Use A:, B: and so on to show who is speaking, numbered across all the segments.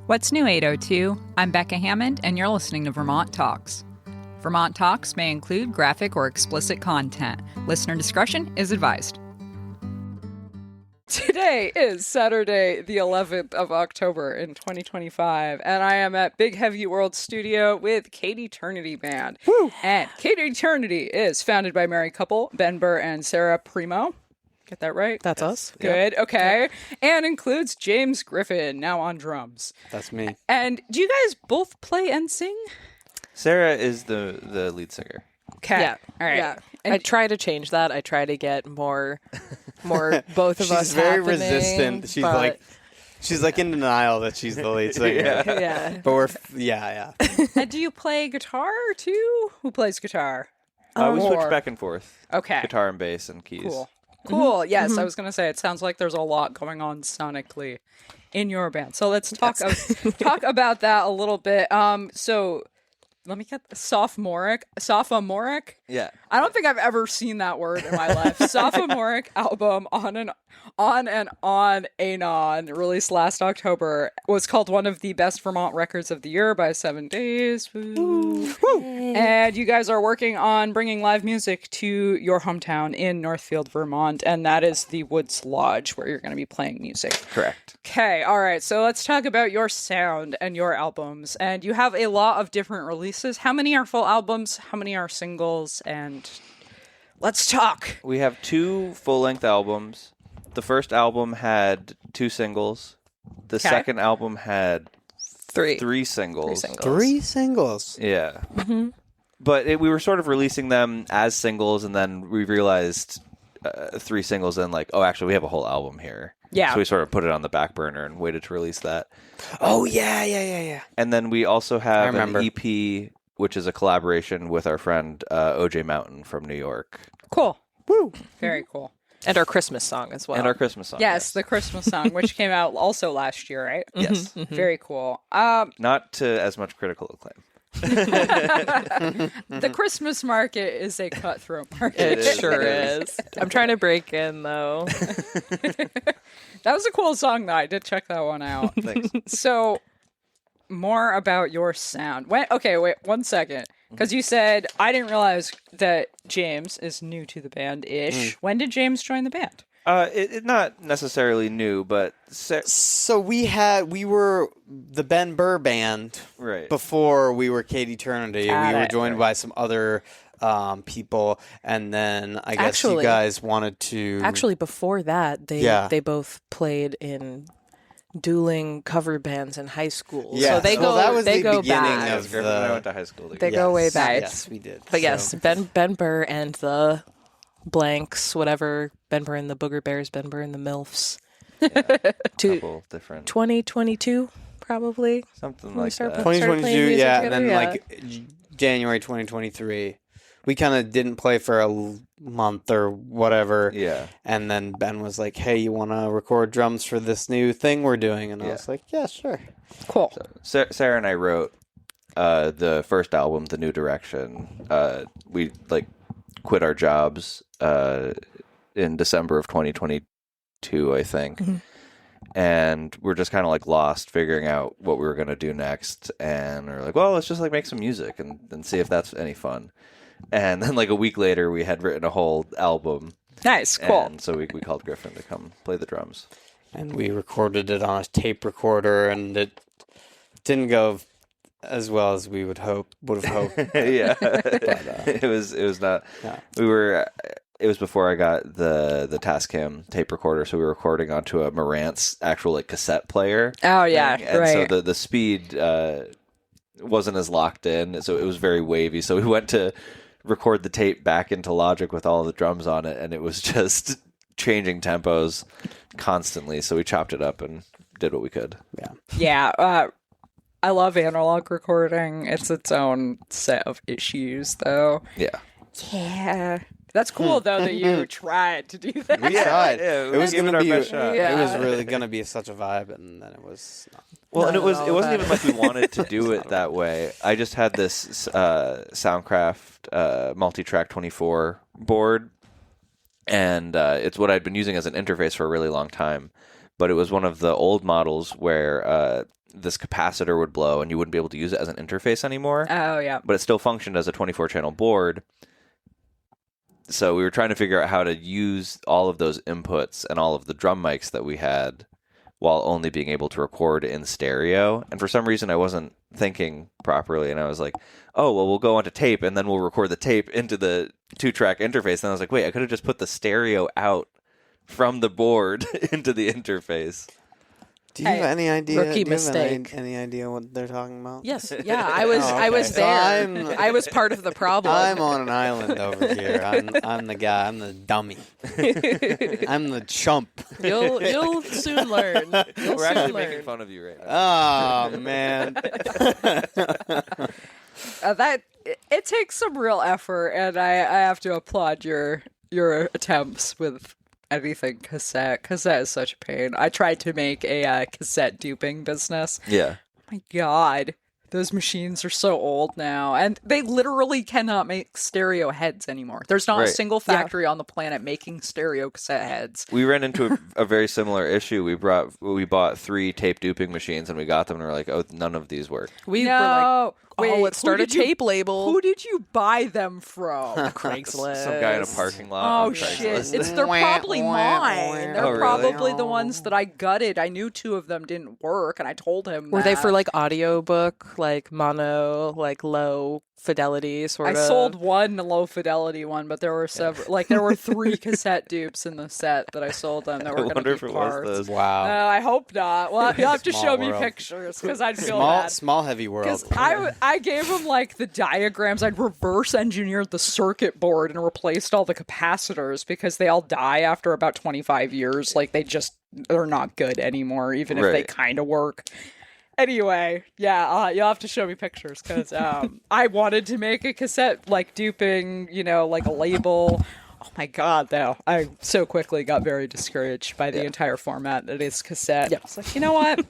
A: What's new, 802? I'm Becca Hammond, and you're listening to Vermont Talks. Vermont Talks may include graphic or explicit content. Listener discretion is advised. Today is Saturday, the 11th of October in 2025, and I am at Big Heavy World Studio with Cady Ternity Band. Woo! And Cady Ternity is founded by married couple Ben Burr and Sara Primo. Get that right?
B: That's us.
A: Good. Yeah. Okay. Yeah. And includes James Griffin, now on drums.
C: That's me.
A: And do you guys both play and sing?
D: Sara is the lead singer.
A: Okay.
B: Yeah.
A: All right.
B: Yeah. I try to change that. I try to get more both of us.
C: She's very
B: happening,
C: resistant. She's like in denial that she's the lead singer.
B: Yeah.
C: But we're
A: And do you play guitar too? Who plays guitar?
D: We switch back and forth.
A: Okay.
D: Guitar and bass and keys.
A: Cool. Yes, I was going to say, it sounds like there's a lot going on sonically in your band. So let's talk about that a little bit. So let me get sophomoric.
D: Yeah.
A: I don't think I've ever seen that word in my life. Sophomoric album on Anon, released last October, was called one of the best Vermont records of the year by 7 Days. Woo. Woo. And you guys are working on bringing live music to your hometown in Northfield, Vermont, and that is the Woods Lodge where you're going to be playing music.
D: Correct.
A: Okay, all right. So let's talk about your sound and your albums. And you have a lot of different releases. How many are full albums? How many are singles? And let's talk.
D: We have 2 full-length albums. The first album had 2 singles. The second album had 3 singles.
C: 3 singles.
D: Yeah. Mm-hmm. But we were sort of releasing them as singles, and then we realized 3 singles, and actually we have a whole album here.
A: Yeah.
D: So we sort of put it on the back burner and waited to release that.
C: Oh, yeah.
D: And then we also have an EP, which is a collaboration with our friend OJ Mountain from New York.
A: Cool. Woo. Very cool.
B: And our Christmas song as well.
D: And our Christmas song.
A: Yes, the Christmas song, which came out also last year, right?
D: Yes.
A: Mm-hmm. Very cool.
D: Not to as much critical acclaim.
A: The Christmas market is a cutthroat market.
B: It sure is. I'm trying to break in, though.
A: That was a cool song, though. I did check that one out.
D: Thanks.
A: So, more about your sound. Wait, 1 second. Because you said, I didn't realize that James is new to the band-ish. When did James join the band?
D: It not necessarily new, but...
C: So we were the Ben Burr band before we were Cady Ternity. We were joined by some other people, and then I guess you guys wanted to...
B: Actually, before that, they both played in dueling cover bands in high school.
C: Yeah.
B: So they go back.
D: Of Griffin and I went to high school together.
B: They go way back.
C: Yes, we did.
B: But yes, Ben Burr and the blanks, whatever. Ben Burr and the Booger Bears, Ben Burr and the MILFs.
D: Yeah, couple different.
B: 2022, probably.
D: Something like that.
C: 2022, yeah. And then January 2023. We kind of didn't play for a month or whatever.
D: Yeah.
C: And then Ben was like, hey, you want to record drums for this new thing we're doing? And I was like, yeah, sure.
A: Cool.
D: So, Sara and I wrote the first album, The New Direction. We quit our jobs in December of 2022, I think. Mm-hmm. And we're just kind of lost figuring out what we were going to do next. And we're like, well, let's just make some music and see if that's any fun. And then a week later, we had written a whole album.
A: Nice, cool.
D: And so we called Griffin to come play the drums.
C: And we recorded it on a tape recorder, and it didn't go as well as we would have hoped.
D: Yeah, but, it was not. Yeah. It was before I got the Tascam tape recorder, so we were recording onto a Marantz actual cassette player.
A: Oh yeah,
D: and
A: right.
D: So the speed wasn't as locked in, so it was very wavy. So we went to record the tape back into Logic with all the drums on it, and it was just changing tempos constantly. So we chopped it up and did what we could.
A: Yeah. I love analog recording. It's its own set of issues, though. Yeah. That's cool, though, that you tried to do that.
C: We tried.
D: Yeah,
C: it was going to be.
A: Yeah.
C: It was really going to be such a vibe, and then it was not.
D: Well, and it wasn't even like we wanted to do it that way. I just had this Soundcraft multi-track 24 board, and it's what I'd been using as an interface for a really long time. But it was one of the old models where this capacitor would blow and you wouldn't be able to use it as an interface anymore.
A: Oh, yeah.
D: But it still functioned as a 24-channel board. So we were trying to figure out how to use all of those inputs and all of the drum mics that we had while only being able to record in stereo. And for some reason, I wasn't thinking properly. And I was like, oh, well, we'll go onto tape and then we'll record the tape into the 2-track interface. And I was like, wait, I could have just put the stereo out from the board into the interface.
C: Do you have any idea?
B: Rookie mistake.
C: Any idea what they're talking about?
B: Yes. Yeah, I was. I was there. I was part of the problem.
C: I'm on an island over here. I'm the guy. I'm the dummy. I'm the chump.
B: You'll soon learn.
D: We're actually making fun of you right now.
C: Oh man.
A: It takes some real effort, and I have to applaud your attempts with anything cassette. Cassette is such a pain. I tried to make a cassette duping business.
D: Yeah.
A: My God, those machines are so old now, and they literally cannot make stereo heads anymore. There's not a single factory on the planet making stereo cassette heads.
D: We ran into a very similar issue. We bought 3 tape duping machines, and we got them, and we're like, oh, none of these work.
B: We were like,
A: wait,
B: let's start a tape label.
A: Who did you buy them from?
B: Craigslist.
D: Some guy in a parking lot.
A: Oh shit! They're probably mine. They're probably the ones that I gutted. I knew 2 of them didn't work, and I told him.
B: Were they for like audiobook, like mono, like low fidelity sort of?
A: I sold one low fidelity one, but there were several. Like there were 3 cassette dupes in the set that I sold them that were going to be parts.
C: Wow.
A: I hope not. Well, you'll have to show me
C: world.
A: pictures because I'd feel bad.
C: Small heavy world.
A: Because I gave him like the diagrams. I'd reverse engineered the circuit board and replaced all the capacitors because they all die after about 25 years. Like they're not good anymore, even if they kind of work. Anyway, yeah, you'll have to show me pictures because I wanted to make a cassette like duping, like a label. Oh my God, though. I so quickly got very discouraged by the entire format that is cassette. It's like, you know what?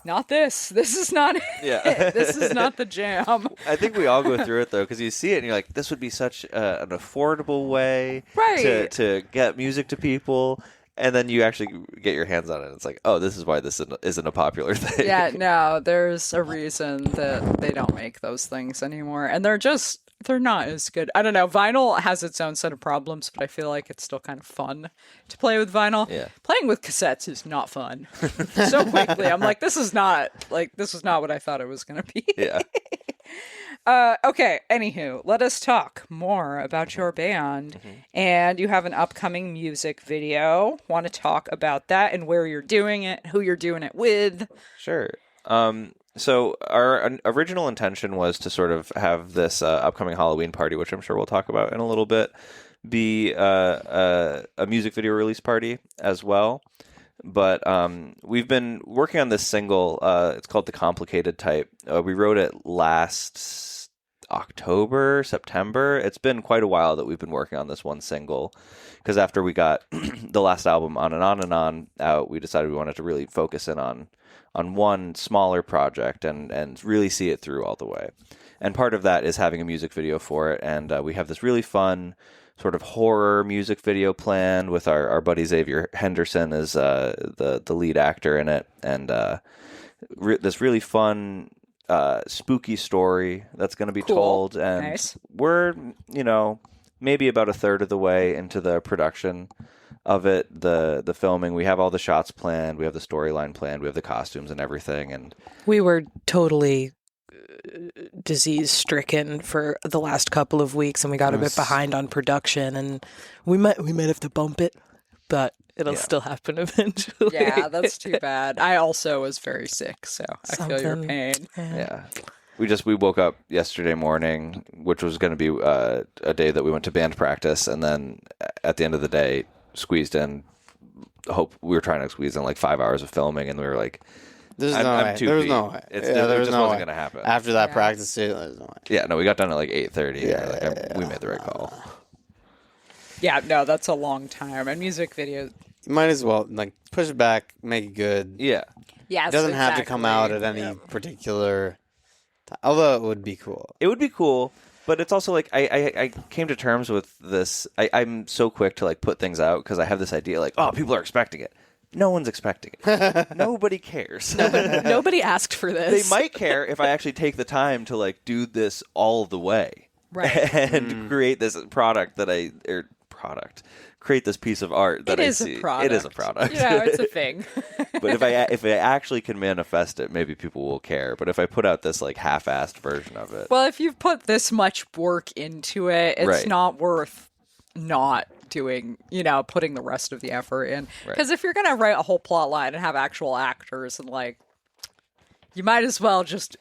A: Not this. This is not it.
D: Yeah.
A: This is not the jam.
D: I think we all go through it, though, because you see it and you're like, this would be such an affordable way to get music to people. And then you actually get your hands on it. And it's like, oh, this is why this isn't a popular thing.
A: Yeah, no, there's a reason that they don't make those things anymore. And they're not as good. I don't know. Vinyl has its own set of problems, but I feel like it's still kind of fun to play with vinyl.
D: Yeah.
A: Playing with cassettes is not fun. So quickly, I'm like, this is not what I thought it was going to be.
D: Yeah.
A: Okay, anywho, let us talk more about your band. Mm-hmm. And you have an upcoming music video. Want to talk about that and where you're doing it, who you're doing it with.
D: Sure. So our original intention was to sort of have this upcoming Halloween party, which I'm sure we'll talk about in a little bit, be a music video release party as well. But we've been working on this single. It's called The Complicated Type. We wrote it last October, September. It's been quite a while that we've been working on this one single, because after we got the last album On and On out, we decided we wanted to really focus in on one smaller project and really see it through all the way. And part of that is having a music video for it. And we have this really fun sort of horror music video planned with our buddy Xavier Henderson as the lead actor in it. And this really fun spooky story that's going to be told. And we're, maybe about a third of the way into the production of it, the filming. We have all the shots planned, we have the storyline planned, we have the costumes and everything. And
B: we were totally disease stricken for the last couple of weeks, and we got a bit behind on production, and we might have to bump it, but it'll still happen eventually.
A: Yeah, that's too bad. I also was very sick, so I feel your pain.
D: Yeah. We woke up yesterday morning, which was going to be a day that we went to band practice, and then at the end of the day squeezed in. We were trying to squeeze in like 5 hours of filming, and we were like,
C: There's no way. There was no way.
D: It just wasn't going to happen.
C: After that practice, there's no way.
D: Yeah, no, we got done at like 8:30. We made the right call.
A: Yeah, no, that's a long time. And music videos.
C: You might as well push it back, make it good.
D: Yeah.
A: Yes,
C: it doesn't have to come out at any particular time. Although it would be cool.
D: It would be cool, but it's also like I came to terms with this. I'm so quick to put things out because I have this idea people are expecting it. No one's expecting it. Nobody cares.
B: Nobody asked for this.
D: They might care if I actually take the time to like do this all the way,
A: right,
D: and create this product create this piece of art that I see. It is a product.
A: Yeah, it's a thing.
D: But if I actually can manifest it, maybe people will care. But if I put out this like half-assed version of it,
A: well, if you've put this much work into it, it's not worth not doing, putting the rest of the effort in. Because if you're going to write a whole plot line and have actual actors and like, you might as well just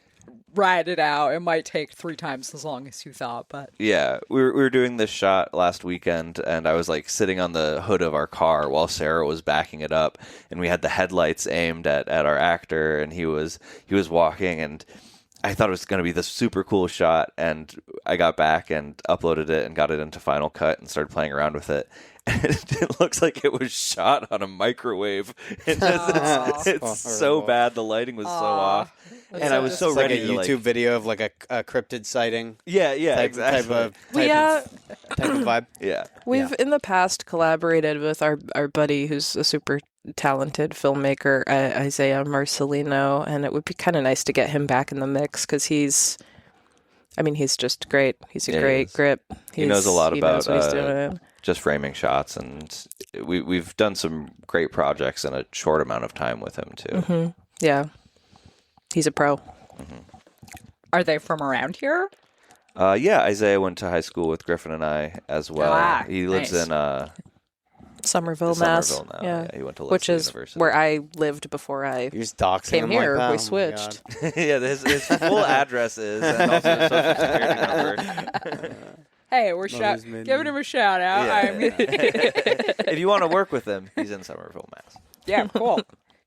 A: ride it out. It might take 3 times as long as you thought, but
D: yeah, we were doing this shot last weekend, and I was like sitting on the hood of our car while Sara was backing it up, and we had the headlights aimed at our actor, and he was walking, and I thought it was going to be this super cool shot, and I got back and uploaded it and got it into Final Cut and started playing around with it. And it looks like it was shot on a microwave. It's so bad. The lighting was so off. And I was so ready
C: like a YouTube video of like a cryptid sighting.
D: Yeah, exactly.
C: Type of vibe.
D: Yeah.
B: We've in the past collaborated with our buddy who's a super talented filmmaker, Isaiah Marcelino, and it would be kind of nice to get him back in the mix because he's just great. He's a great grip.
D: He knows a lot about just framing shots, and we've done some great projects in a short amount of time with him too.
B: Mm-hmm. Yeah, he's a pro.
D: Mm-hmm.
A: Are they from around here?
D: Yeah, Isaiah went to high school with Griffin and I as well. He lives in
B: Somerville, Mass.
D: Somerville now. Yeah, he went to
B: which is
D: University.
B: Where I lived before I came here.
C: Like
B: we switched.
D: Yeah, his full address is, and also his social security number.
A: Hey, we're giving him a shout out.
D: Yeah. If you want to work with him, he's in Somerville, Mass.
A: Yeah, cool.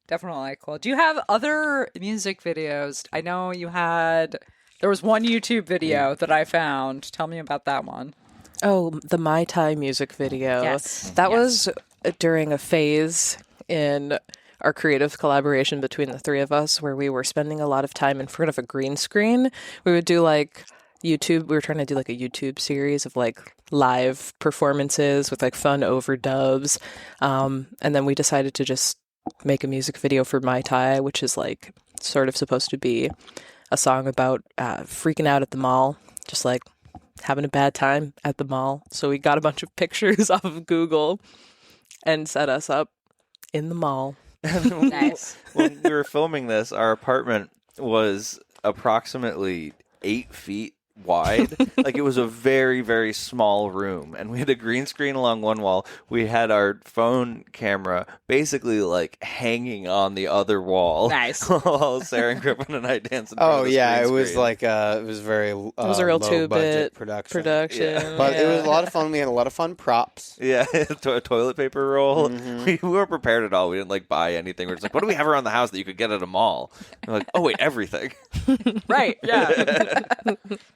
A: Definitely cool. Do you have other music videos? I know there was one YouTube video that I found. Tell me about that one.
B: Oh, the Mai Tai music video.
A: Yes.
B: That was during a phase in our creative collaboration between the 3 of us where we were spending a lot of time in front of a green screen. We would do like YouTube. We were trying to do like a YouTube series of like live performances with like fun overdubs. And then we decided to just make a music video for Mai Tai, which is like sort of supposed to be a song about freaking out at the mall, just like having a bad time at the mall. So we got a bunch of pictures off of Google and set us up in the mall.
A: Nice.
D: When we were filming this, our apartment was approximately 8 feet wide. Like it was a very, very small room, and we had a green screen along one wall. We had our phone camera basically like hanging on the other wall.
A: Nice.
D: While Sara and Griffin and I danced.
C: Oh yeah, it was like it was very. It
B: was a real
C: low budget
B: production.
C: Yeah. But it was a lot of fun. We had a lot of fun props.
D: Yeah, toilet paper roll.
C: Mm-hmm.
D: We weren't prepared at all. We didn't like buy anything. We were just like, what do we have around the house that you could get at a mall? And we're like, oh wait, everything.
A: Right. Yeah.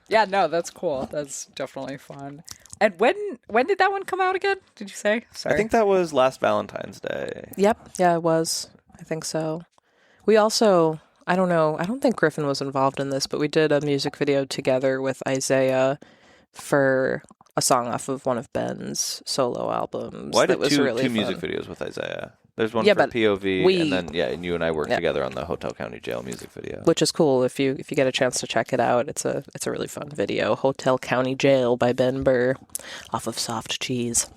A: Yeah. No, that's cool. That's definitely fun. And when did that one come out again? Did you say? Sorry.
D: I think that was last Valentine's Day.
B: Yep. Yeah, it was. I think so. We also, I don't know, I don't think Griffin was involved in this, but we did a music video together with Isaiah for a song off of one of Ben's solo albums.
D: Well, I did
B: was
D: two
B: really
D: music
B: fun.
D: videos with Isaiah. There's one for POV, and then and you and I worked together on the Hotel County Jail music video,
B: which is cool. If you get a chance to check it out, it's a really fun video. Hotel County Jail by Ben Burr, off of Soft Cheese.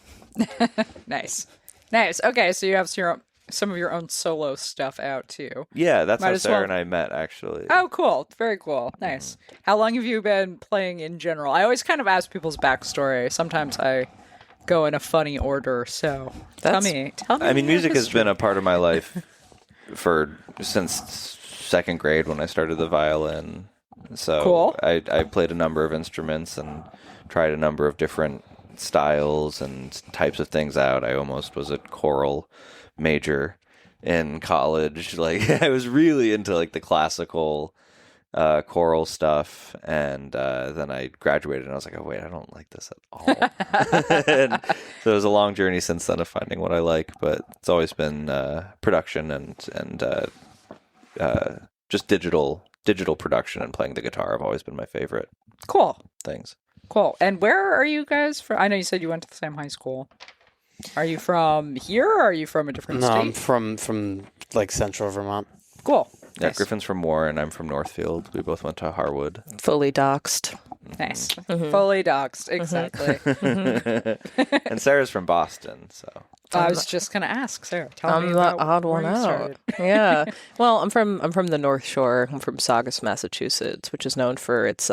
A: Nice. Okay, so you have some of your own solo stuff out too.
D: Yeah, that's how Sara and I met, actually.
A: Oh, cool. Very cool. Nice. How long have you been playing in general? I always kind of ask people's backstory. Sometimes I go in a funny order, so tell me.
D: I mean, music has been a part of my life since second grade when I started the violin. So
A: cool.
D: I played a number of instruments and tried a number of different styles and types of things out. I almost was a choral major in college. Like I was really into like the classical choral stuff, and then I graduated and I was like, oh wait, I don't like this at all. And so it was a long journey since then of finding what I like, but it's always been production and just digital production, and playing the guitar have always been my favorite
A: cool
D: things.
A: Cool. And where are you guys from? I know you said you went to the same high school. Are you from here or are you from a different
C: No,
A: state?
C: I'm from like central Vermont.
A: Cool.
D: Yeah,
A: Nice.
D: Griffin's from Warren. I'm from Northfield. We both went to Harwood.
B: Fully doxed.
A: Nice. Fully doxed. Exactly.
D: And Sarah's from Boston, so.
A: I was just going to ask, Sarah. Tell
B: I'm
A: me
B: the
A: about
B: odd
A: where
B: one
A: you
B: out.
A: started.
B: Yeah. Well, I'm from the North Shore. I'm from Saugus, Massachusetts, which is known for its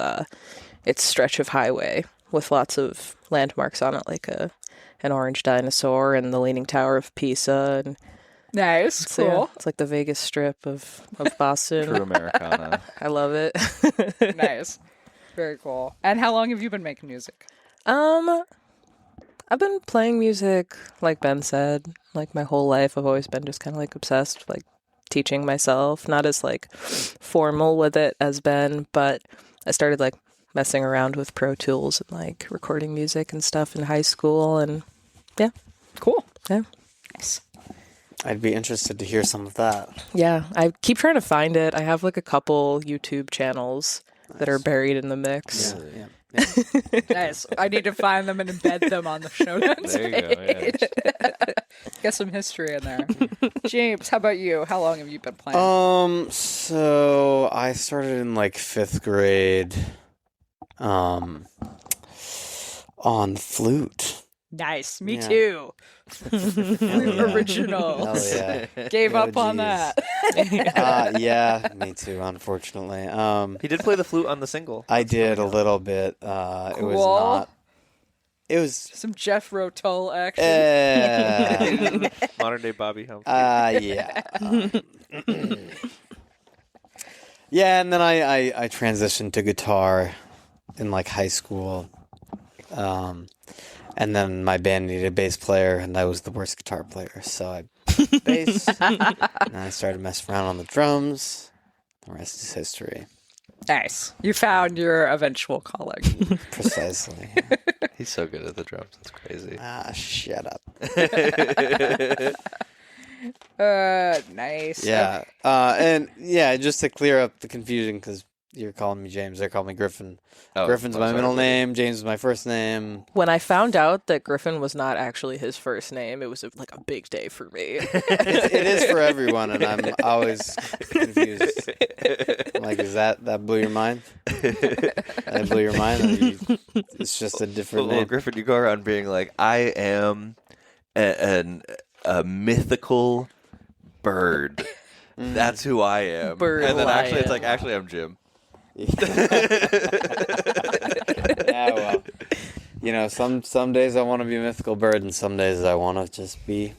B: stretch of highway with lots of landmarks on it, like an orange dinosaur and the Leaning Tower of Pisa. And
A: Nice.
B: so, yeah,
A: Cool.
B: it's like the Vegas Strip of Boston.
D: True Americana.
B: I love it.
A: Nice. Very cool. And how long have you been making music?
B: I've been playing music, like Ben said, like my whole life. I've always been just kind of like obsessed, like teaching myself, not as like formal with it as Ben, but I started like messing around with Pro Tools and like recording music and stuff in high school, and yeah.
A: Cool.
B: Yeah.
A: Nice.
C: I'd be interested to hear some of that.
B: Yeah, I keep trying to find it. I have like a couple YouTube channels that are buried in the mix.
C: Yeah.
A: Nice. I need to find them and embed them on the show notes
D: There you go,
A: page. Get some history in there. James, how about you? How long have you been playing?
C: So I started in like 5th grade, on flute.
A: Nice. Me
C: Yeah.
A: too.
C: Yeah.
A: Original.
C: Hell yeah.
A: Gave up on
C: geez.
A: that.
C: Yeah, me too, unfortunately.
D: He did play the flute on the single.
C: I did a little bit. It was
A: Cool.
C: not. It was.
A: Some Jeff Rotull action.
D: Modern day Bobby Humphrey.
C: Yeah. Yeah, and then I transitioned to guitar in like high school. And then my band needed a bass player, and I was the worst guitar player, so I bass. And I started messing around on the drums. The rest is history.
A: Nice. You found your eventual calling.
C: Precisely.
D: He's so good at the drums. It's crazy.
C: Shut up.
A: Nice.
C: Yeah. And yeah, just to clear up the confusion, because you're calling me James, they're calling me Griffin.
D: Oh,
C: Griffin's
D: I'm
C: my
D: sorry.
C: middle name. James is my first name.
B: When I found out that Griffin was not actually his first name, it was like a big day for me.
C: It is for everyone, and I'm always confused. I'm like, is that blew your mind? That blew your mind? Or it's just a different
D: Well,
C: name.
D: Griffin, you go around being like, I am a mythical bird. That's who I am.
B: Bird
D: and then actually, it's
B: lion.
D: like, actually, I'm Jim.
C: Yeah, well, you know, some days I want to be a mythical bird, and some days I want to just be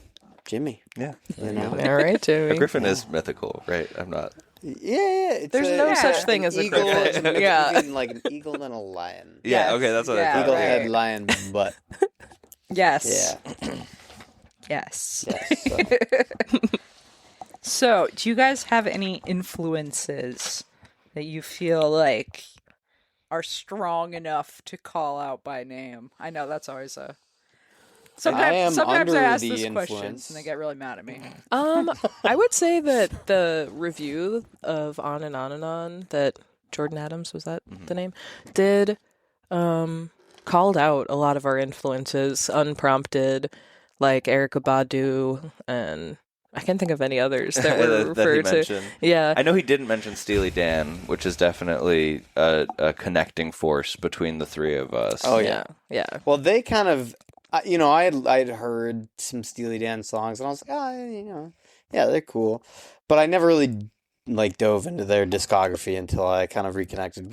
C: Jimmy.
D: Yeah.
C: You know?
B: All right, Jimmy.
D: Griffin is mythical, right? I'm not.
C: Yeah. It's
B: There's no such thing
C: an
B: as a
C: eagle.
B: Griffin. Yeah.
C: Between like an eagle and a lion.
D: Yeah,
A: Yes,
D: okay, that's what
A: yeah.
D: I thought.
C: Eagle
A: right.
C: head, lion butt.
A: Yes.
C: Yeah.
A: Yes.
C: So.
A: So, do you guys have any influences that you feel like are strong enough to call out by name? I know that's always a. Sometimes I
C: under
A: ask
C: the
A: these
C: influence.
A: questions and they get really mad at me.
B: I would say that the review of On and On that Jordan Adams, was that the name, did called out a lot of our influences unprompted, like Erykah Badu, and I can't think of any others that were
D: that he
B: referred to.
D: mentioned.
B: Yeah.
D: I know he didn't mention Steely Dan, which is definitely a connecting force between the three of us.
C: Oh,
B: Yeah. Yeah.
C: Well, they kind of, you know, I'd heard some Steely Dan songs, and I was like, you know, yeah, they're cool, but I never really like dove into their discography until I kind of reconnected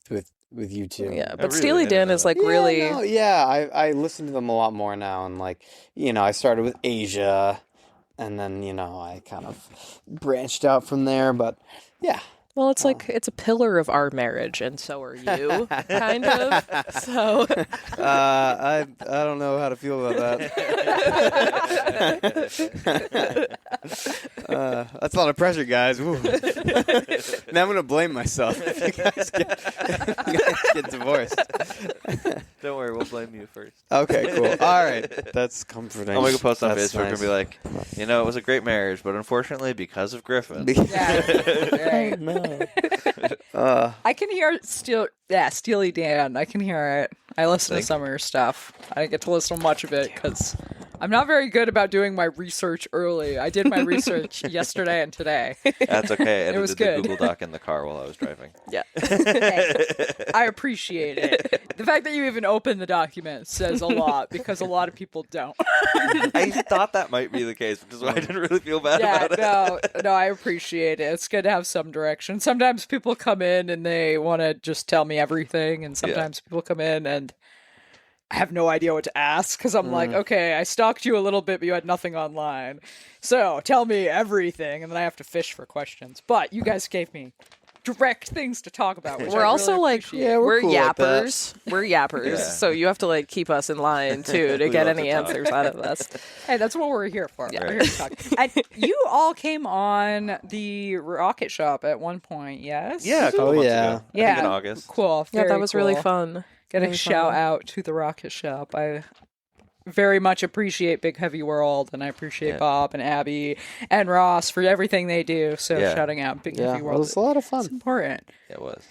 C: with you two.
B: Yeah. But
D: really?
B: Steely
D: I didn't
B: Dan
D: know
B: is
D: that.
B: like really.
C: I listen to them a lot more now, and like, you know, I started with Asia, and then, you know, I kind of branched out from there, but yeah.
B: Well, it's like it's a pillar of our marriage, and so are you, kind of. So
C: I don't know how to feel about that. That's a lot of pressure, guys. Woo. Now I'm gonna blame myself if you guys get divorced.
D: Don't worry, we'll blame you first.
C: Okay, cool. All right, that's comforting.
D: I'll make a post on
C: That's
D: Facebook and
C: nice.
D: be like, you know, it was a great marriage, but unfortunately, because of Griffin.
A: Yeah. Right.
C: No.
A: I can hear Steely Dan. I can hear it. I listen to
D: Thank
A: some of your stuff. I didn't get to listen to much of it because I'm not very good about doing my research early. I did my research yesterday and today.
D: That's okay.
A: It was
D: edited
A: good.
D: the Google Doc in the car while I was driving.
B: Yeah.
A: I appreciate it. The fact that you even open the document says a lot because a lot of people don't.
D: I thought that might be the case, which is why I didn't really feel bad about it.
A: No, I appreciate it. It's good to have some direction. Sometimes people come in and they want to just tell me everything, and sometimes people come in and I have no idea what to ask because I'm like, okay, I stalked you a little bit, but you had nothing online. So tell me everything, and then I have to fish for questions. But you guys gave me direct things to talk about. Which
B: We're
A: I
B: also
A: really
B: like,
A: appreciate.
B: we're
C: cool with that.
B: yappers. We're yappers. So you have to like keep us in line too to get
D: love
B: any
D: to talk.
B: answers out of us.
A: Hey, that's what we're here for. We're here to talk. And you all came on the Rocket Shop at one point, yes?
D: Yeah, a couple months
C: yeah.
D: ago. I think in August.
A: Cool.
B: Yeah,
A: Very
B: that was really
A: cool.
B: fun.
A: Get a
B: Really
A: shout
B: fun.
A: out to the Rocket Shop. I very much appreciate Big Heavy World, and I appreciate Bob and Abby and Ross for everything they do. So shouting out Big
C: Yeah,
A: Heavy
C: it
A: World.
C: was a lot of
A: It's
C: fun.
A: important.
D: It was.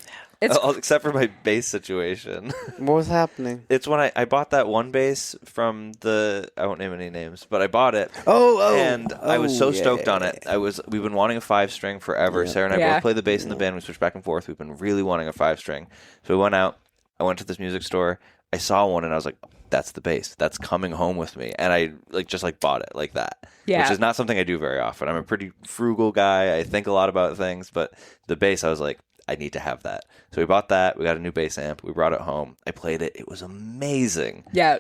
A: It's
D: Except for my bass situation.
C: What was happening?
D: It's when I bought that one bass from I won't name any names, but I bought it. And I was so stoked on it. We've been wanting a 5-string forever. Sarah and I both play the bass in the band. We switched back and forth. We've been really wanting a 5-string. So we went out. I went to this music store. I saw one and I was like, that's the bass. That's coming home with me. And I just bought it like that.
A: Yeah.
D: Which is not something I do very often. I'm a pretty frugal guy. I think a lot about things, but the bass, I was like, I need to have that. So we bought that. We got a new bass amp. We brought it home. I played it. It was amazing.
A: yeah.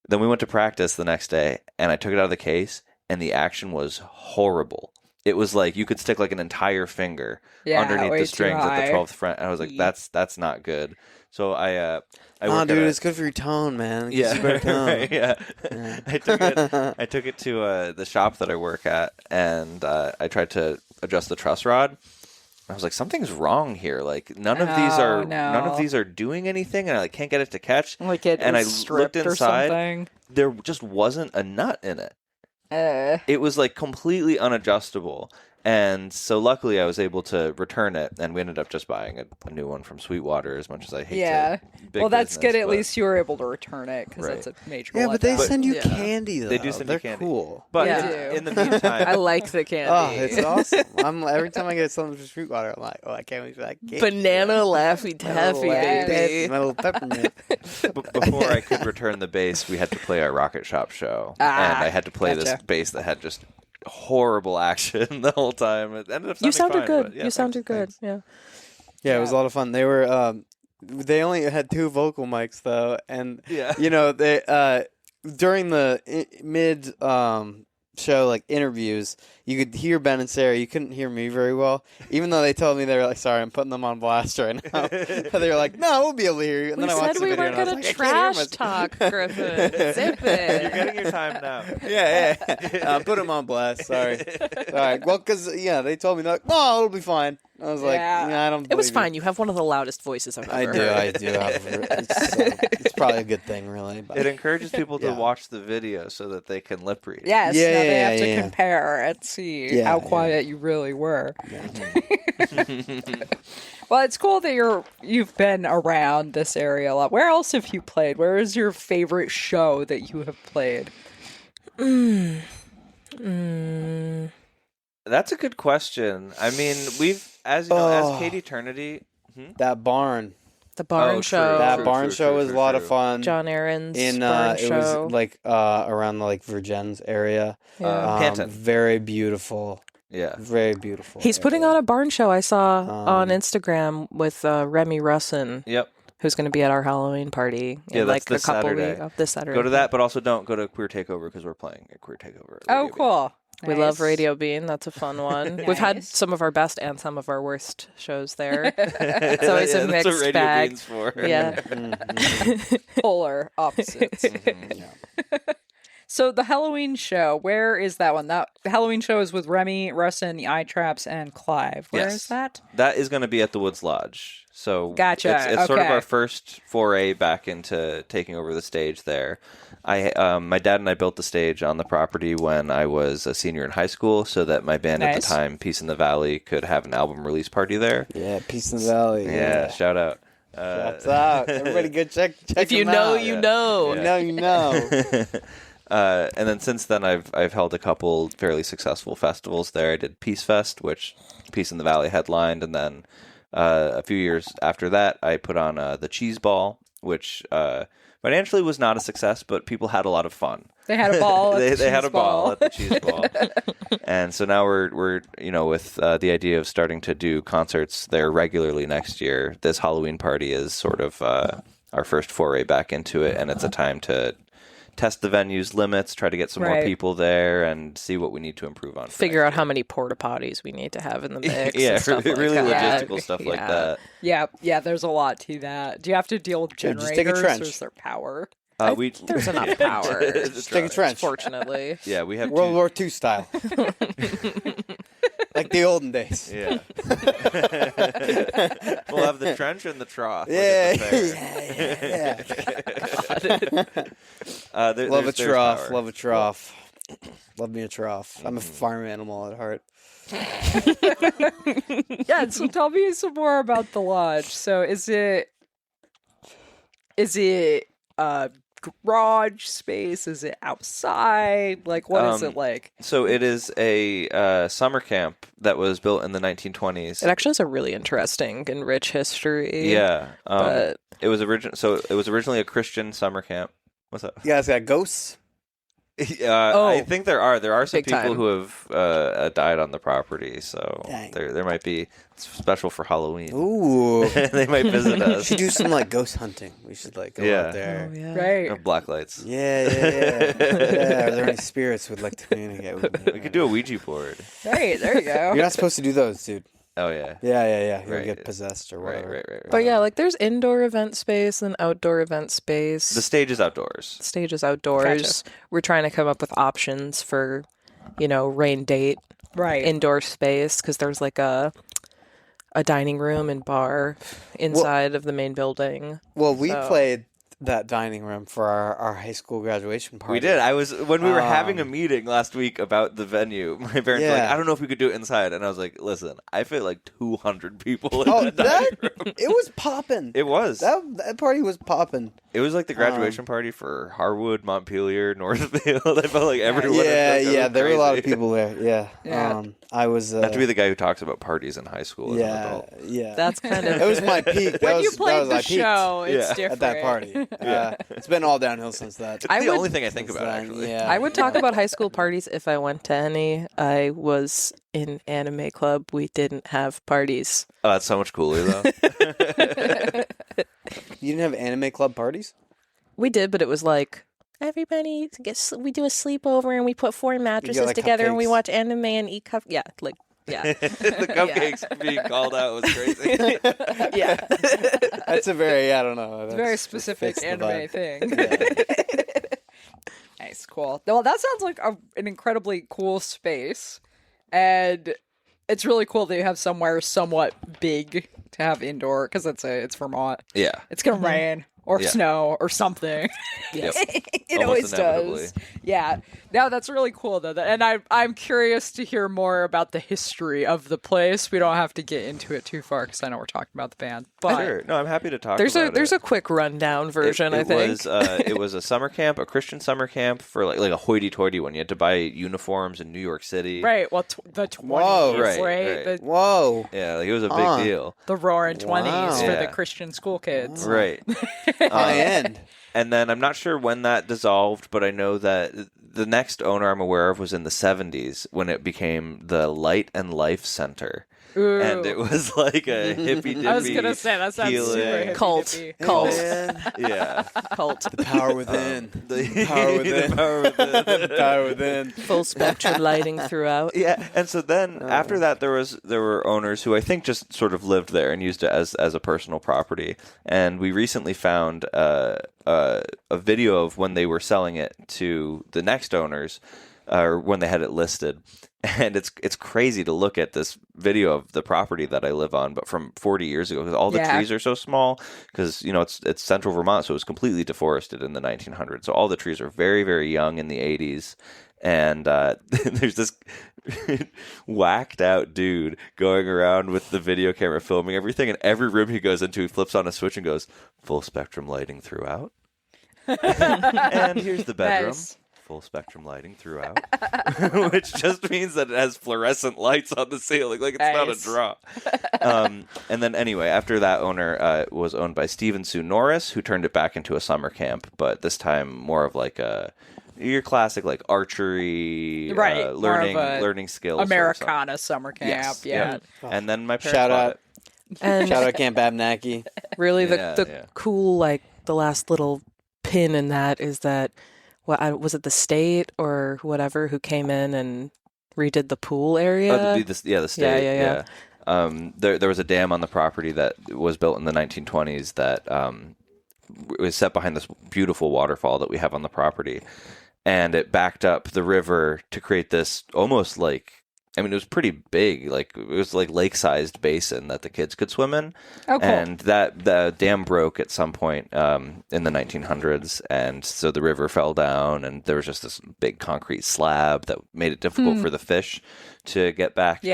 D: Then we went to practice the next day, and I took it out of the case, and the action was horrible. It was like you could stick like an entire finger underneath
A: way
D: the
A: too
D: strings at the
A: high.
D: 12th fret. And I was like, that's not good. So I
C: Oh,
D: work
C: dude,
D: at
C: it's good for your tone, man.
D: yeah,
C: It's better tone.
D: right, yeah. I took it to the shop that I work at, and I tried to adjust the truss rod. I was like, something's wrong here. Like none of these are doing anything, and I can't get it to catch.
A: Like it
D: and
A: was
D: I
A: stripped
D: looked
A: or
D: inside.
A: something.
D: There just wasn't a nut in it. It was like completely unadjustable. And so luckily I was able to return it, and we ended up just buying a new one from Sweetwater, as much as I hate to.
A: Well, that's good. At
D: but-
A: least you were able to return it because that's a major
C: Yeah, but they
A: letdown.
C: send you candy, though.
D: They do send you
C: They're
D: candy.
C: cool.
D: But
A: Yeah.
D: in the meantime,
B: I like the candy.
C: Oh, it's awesome. Every time I get something from Sweetwater, I'm like, oh, I can't wait for that cake.
B: Banana Laffy Taffy, baby.
C: My little peppermint.
D: before I could return the bass, we had to play our Rocket Shop show, and I had to play this
A: gotcha.
D: bass that had just horrible action the whole time. It ended up
B: You
D: sounding
B: sounded
D: fine,
B: good.
D: but yeah,
B: You sounded
D: thanks.
B: good. Yeah.
C: Yeah, it was a lot of fun. They were, they only had 2 vocal mics though, and
D: Yeah.
C: you know they during the mid show interviews, you could hear Ben and Sarah. You couldn't hear me very well, even though they told me they were like, "Sorry, I'm putting them on blast right now." They were like, "No, we'll be able to hear you." And
B: We
C: then I watched
B: said
C: the
B: we
C: video
B: weren't
C: and I
B: going
C: was
B: to
C: like, I can't hear
B: trash
C: myself.
B: talk, Griffin. Zip
D: You're
B: it.
D: getting your time now.
C: Yeah. Put them on blast. Sorry. All right. Well, because they told me like, "No, it'll be fine." I was like,
A: Yeah.
C: I don't.
B: It was
C: believe
B: fine. You have one of the loudest voices I've
C: I
B: ever
C: do.
B: heard.
C: I do. It's probably a good thing, really. But.
D: It encourages people to
C: Yeah.
D: watch the video so that they can lip read.
A: Yes,
C: Yeah,
A: now they
C: yeah,
A: have to
C: yeah.
A: compare and see
C: Yeah,
A: how
C: yeah.
A: quiet you really were. Well, it's cool that you've been around this area a lot. Where else have you played? Where is your favorite show that you have played?
D: That's a good question. I mean, we've, as you know, as Cady Ternity.
C: That barn.
B: The barn
D: true.
B: show.
C: That
D: True,
C: barn
D: true,
C: show
D: true,
C: was
D: true,
C: a lot
D: true.
C: of fun.
B: John Aaron's
C: In
B: barn
C: it
B: show.
C: was around the Virgins area.
B: Yeah.
D: Panton.
C: Very beautiful.
D: Yeah.
C: Very beautiful.
B: He's putting
C: area.
B: on a barn show I saw on Instagram with Remy Russin,
D: Yep.
B: who's going to be at our Halloween party
D: Yeah,
B: in
D: that's
B: a
D: this
B: couple
D: Saturday.
B: weeks. This Saturday.
D: Go to that, but also don't go to Queer Takeover because we're playing at Queer Takeover.
A: Oh,
D: Radio
A: cool.
B: We
A: Nice.
B: love Radio Bean. That's a fun one. We've had
A: Nice.
B: some of our best and some of our worst shows there.
D: Bean.
B: It's always a
D: That's
B: mixed
D: what Radio
B: bag.
D: Bean's for.
B: Yeah.
A: Polar opposites. So the Halloween show, where is that one? The Halloween show is with Remy, Russin, the Eye Traps, and Clive. Where is
D: Yes.
A: that?
D: That is going to be at the Woods Lodge. So
A: Gotcha.
D: It's sort of
A: Okay.
D: our first foray back into taking over the stage there. My dad and I built the stage on the property when I was a senior in high school, so that my band at
A: Nice.
D: the time, Peace in the Valley, could have an album release party there.
C: Yeah, Peace in the Valley.
D: Yeah, shout out.
C: Shouts out. Everybody go check
B: If you
C: them
B: know,
C: out.
B: you know.
C: You know, you know.
D: And then since then, I've held a couple fairly successful festivals there. I did Peace Fest, which Peace in the Valley headlined, and then a few years after that, I put on the Cheese Ball, which financially was not a success, but people had a lot of fun.
A: They had a ball.
D: They had a ball at the Cheese Ball, and so now we're with the idea of starting to do concerts there regularly next year. This Halloween party is sort of our first foray back into it, and it's a time to test the venue's limits, try to get some more people there, and see what we need to improve on.
B: Figure out how many porta potties we need to have in the mix.
D: Really logistical stuff like that.
A: Yeah, there's a lot to that. Do you have to deal with generators,
C: just take a trench.
A: or is there power?
B: There's enough power.
C: Just take a trench.
B: Fortunately.
D: Yeah, we have
C: World War II style. Like the olden days.
D: Yeah. We'll have the trench and the trough.
C: Yeah. Love a trough. Love a trough. Love me a trough. I'm a farm animal at heart.
A: Yeah, so tell me some more about the lodge. So is it garage space? Is it outside? Like, what is it like?
D: So it is a summer camp that was built in the 1920s.
B: It actually has a really interesting and rich history.
D: Yeah.
B: But
D: it was originally a Christian summer camp. What's up?
C: You guys got ghosts?
D: I think there are some
B: Big
D: people
B: time.
D: who have died on the property, so
C: Dang.
D: there might be special for Halloween.
C: Ooh.
D: They might visit
C: We
D: us.
C: should do some like ghost hunting. We should like go out there.
B: Oh, yeah.
A: Right.
D: Or black lights.
C: Yeah. Are there any spirits would like to communicate with me?
D: We could do a Ouija board.
A: Right, there you go.
C: You're not supposed to do those, dude.
D: Oh yeah.
C: Yeah. You'll
D: Right.
C: get possessed or whatever.
D: Right.
B: But yeah, like there's indoor event space and outdoor event space.
D: The stage is outdoors.
B: Stage is outdoors.
A: Gotcha.
B: We're trying to come up with options for, rain date
A: Right.
B: indoor space because there's like a dining room and bar inside of the main building.
C: Well, we
B: So-
C: played that dining room for our high school graduation party.
D: We did. When we were having a meeting last week about the venue, my parents were like,
C: Yeah.
D: I don't know if we could do it inside. And I was like, listen, I fit like 200 people in
C: Oh,
D: that dining room.
C: it was popping.
D: It was.
C: That party was popping.
D: It was like the graduation party for Harwood, Montpelier, Northfield. I felt like everyone.
C: Yeah. There were a lot of
D: crazy.
C: people there. Yeah. I was.
D: Not to be the guy who talks about parties in high school as an adult.
C: Yeah.
B: That's kind of
C: It was my peak.
A: When you
C: that
A: played
C: was
A: the
C: I peaked
A: show, it's
D: Yeah.
A: different.
C: at that party. It's been all downhill since that.
D: It's the only thing I think
C: Since
D: about,
C: then,
D: actually.
C: Yeah.
B: I would talk about high school parties if I went to any. I was in anime club. We didn't have parties.
D: Oh, that's so much cooler, though.
C: You didn't have anime club parties?
B: We did, but it was like everybody we do a sleepover and we put 4 mattresses
C: like,
B: together and we
C: cupcakes.
B: watch anime and eat yeah.
D: The cupcakes being called out was crazy.
B: Yeah.
C: That's a very, I don't know.
A: It's a very specific
C: fits the
A: anime
C: vibe.
A: thing. Nice, cool. Well, that sounds like an incredibly cool space, and it's really cool that you have somewhere somewhat big to have indoor because it's Vermont.
D: Yeah.
A: It's gonna rain or
D: Yeah.
A: snow or something.
D: Yep.
A: It
D: Almost
A: always
D: inevitably.
A: does. Yeah. No, that's really cool though. And I'm curious to hear more about the history of the place. We don't have to get into it too far because I know we're talking about the band. But
D: Sure. No, I'm happy to talk
B: There's
D: about
B: a quick rundown version, I think.
D: It was a summer camp, a Christian summer camp for like a hoity-toity one. You had to buy uniforms in New York City.
A: right, well, the 20s,
C: Whoa.
A: right?
D: Right.
C: Whoa.
D: Yeah, like it was a big deal.
A: The roaring 20s for
D: Yeah.
A: the Christian school kids.
D: Right.
C: High end.
D: And then I'm not sure when that dissolved, but I know that the next owner I'm aware of was in the 70s when it became the Light and Life Center.
A: Ooh.
D: And it was like a hippy-dippy
A: I was going to say, that sounds
D: healing.
A: super hippy
B: Cult.
A: dippy.
B: Cult.
C: Man.
D: Yeah.
B: Cult.
C: The power within.
D: The
C: power within.
D: the power within.
C: The power within.
B: Full spectrum lighting throughout.
D: Yeah, and so then after that, there were owners who I think just sort of lived there and used it as a personal property. And we recently found a video of when they were selling it to the next owners, or when they had it listed. And it's crazy to look at this video of the property that I live on, but from 40 years ago, because all the trees are so small. Because it's central Vermont, so it was completely deforested in the 1900s. So all the trees are very, very young in the 80s. And there's this whacked out dude going around with the video camera filming everything. And every room he goes into, he flips on a switch and goes, full spectrum lighting throughout. And here's the bedroom.
A: Nice.
D: full spectrum lighting throughout, which just means that it has fluorescent lights on the ceiling. Like, it's not a draw. And then anyway, after that owner was owned by Steve and Sue Norris, who turned it back into a summer camp, but this time more of like your classic like archery, learning skills.
A: Americana summer camp,
D: yes.
A: yeah.
D: And then my parents bought it.
B: And
C: Shout out Camp Abnaki.
B: Really, the cool, like, the last little pin in that is that, was it the state or whatever who came in and redid the pool area?
D: The state. Yeah. There was a dam on the property that was built in the 1920s that was set behind this beautiful waterfall that we have on the property. And it backed up the river to create this almost like, I mean, it was pretty big. Like, it was like lake-sized basin that the kids could swim in.
A: Oh, cool.
D: And the dam broke at some point in the 1900s, and so the river fell down, and there was just this big concrete slab that made it difficult for the fish to get back to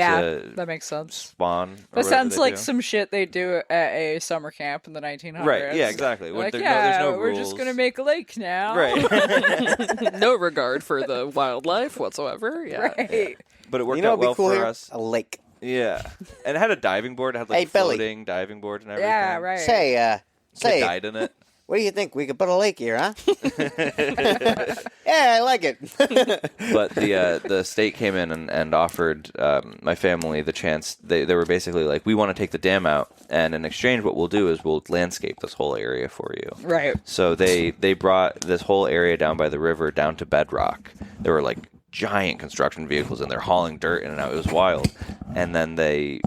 A: that makes sense.
D: Spawn.
A: That sounds like some shit they do at a summer camp in the 1900s.
D: Right, yeah, exactly.
A: Like,
D: there's no
A: we're
D: rules.
A: just going to make a lake now.
D: Right.
B: No regard for the wildlife whatsoever. Yeah.
A: Right.
D: But it worked out well
C: cool
D: for
C: here?
D: us.
C: A lake.
D: Yeah. And it had a diving board. It had like a floating diving board and everything.
A: Yeah, right.
C: Say,
D: Kid died in it.
C: What do you think? We could put a lake here, huh? Yeah, I like it.
D: But the state came in and offered my family the chance. They were basically like, we want to take the dam out, and in exchange what we'll do is we'll landscape this whole area for you.
A: Right.
D: So they brought this whole area down by the river down to bedrock. There were like giant construction vehicles in there hauling dirt in and out. It was wild. And then they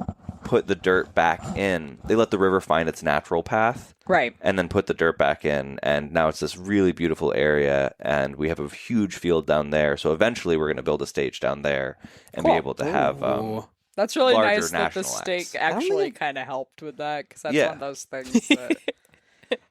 D: put the dirt back in. They let the river find its natural path.
A: Right.
D: And then put the dirt back in, and now it's this really beautiful area, and we have a huge field down there. So eventually we're going to build a stage down there and be able to have
A: that's really
D: larger
A: nice that the
D: national
A: state
D: acts.
A: actually kind of helped with that, because that's
D: Yeah.
A: one of those things that,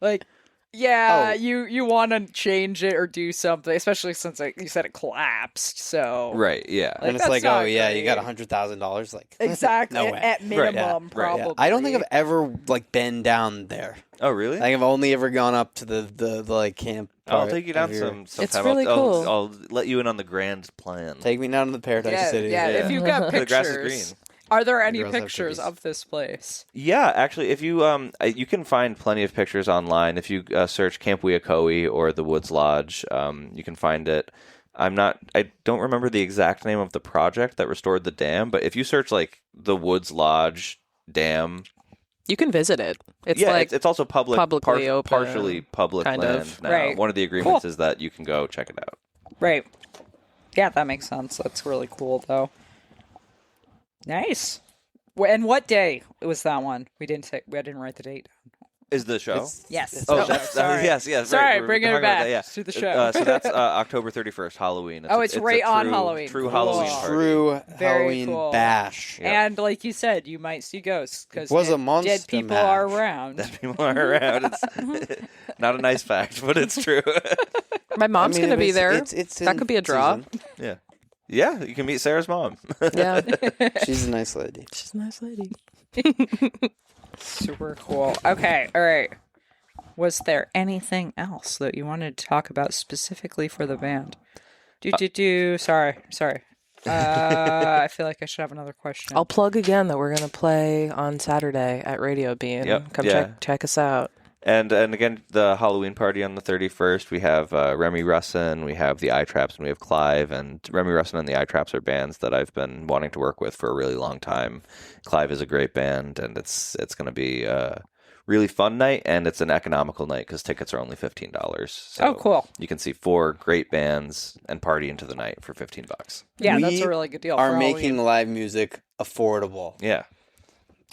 A: like, you want to change it or do something, especially since you said it collapsed. So
D: Right, yeah.
A: Like,
C: And it's
A: that's
C: like,
A: not
C: oh yeah,
A: great.
C: you got $100,000. Like
A: exactly
C: no way.
A: at minimum, probably.
C: Yeah. I don't think I've ever like been down there.
D: Oh, really?
C: I think I've only ever gone up to the like camp.
D: I'll
C: part
D: take you down
C: of your-
D: sometime.
B: It's really cool.
D: I'll let you in on the grand plan.
C: Take me down to the Paradise City.
A: Yeah, if you've got
D: The grass is
A: pictures.
D: green.
A: Are there any
C: girls have
A: pictures
C: cookies.
A: of this place?
D: Yeah, actually, if you you can find plenty of pictures online. If you search Camp Weakoe or the Woods Lodge, you can find it. I don't remember the exact name of the project that restored the dam, but if you search like the Woods Lodge Dam,
B: You can visit it. It's
D: it's also
B: publicly open,
D: partially public
B: kind
D: land
B: of.
D: now.
A: Right.
D: One of the agreements
A: Cool.
D: is that you can go check it out.
A: Right. Yeah, that makes sense. That's really cool, though. Nice. And what day was that one? I didn't write the date.
D: Is the show?
A: Yes.
D: Oh,
A: No,
D: that's
A: sorry.
D: yes.
A: Sorry,
D: we're
A: bringing it
D: talking about
A: back
D: that, yeah.
A: to the show.
D: So that's October 31st, Halloween.
A: It's right
D: a
A: on
D: true-
A: Halloween.
D: True
A: Cool.
D: Halloween party.
C: True
A: Very
C: Halloween
A: cool.
C: bash.
D: Yeah.
A: And like you said, you might see ghosts because
C: was a monster
A: dead people
C: mash.
A: are around.
D: That people are around. It's not a nice fact, but it's true.
B: My mom's going to be there.
C: It's
B: That could be a draw.
C: season.
D: Yeah, you can meet Sarah's mom.
B: Yeah.
C: She's a nice lady.
B: She's a nice lady.
A: Super cool. Okay, all right. Was there anything else that you wanted to talk about specifically for the band? Sorry. I feel like I should have another question.
B: I'll plug again that we're going to play on Saturday at Radio Bean.
D: Yep,
B: Come
D: yeah.
B: check us out.
D: And again, the Halloween party on the 31st, we have Remy Russin, we have the Eye Traps, and we have Clive. And Remy Russin and the Eye Traps are bands that I've been wanting to work with for a really long time. Clive is a great band, and it's going to be a really fun night, and it's an economical night because tickets are only $15. So
A: Oh, cool.
D: You can see 4 great bands and party into the night for $15.
A: Yeah,
C: We
A: that's a really good deal.
C: Are
A: for
C: making
A: Halloween.
C: live music affordable.
D: Yeah.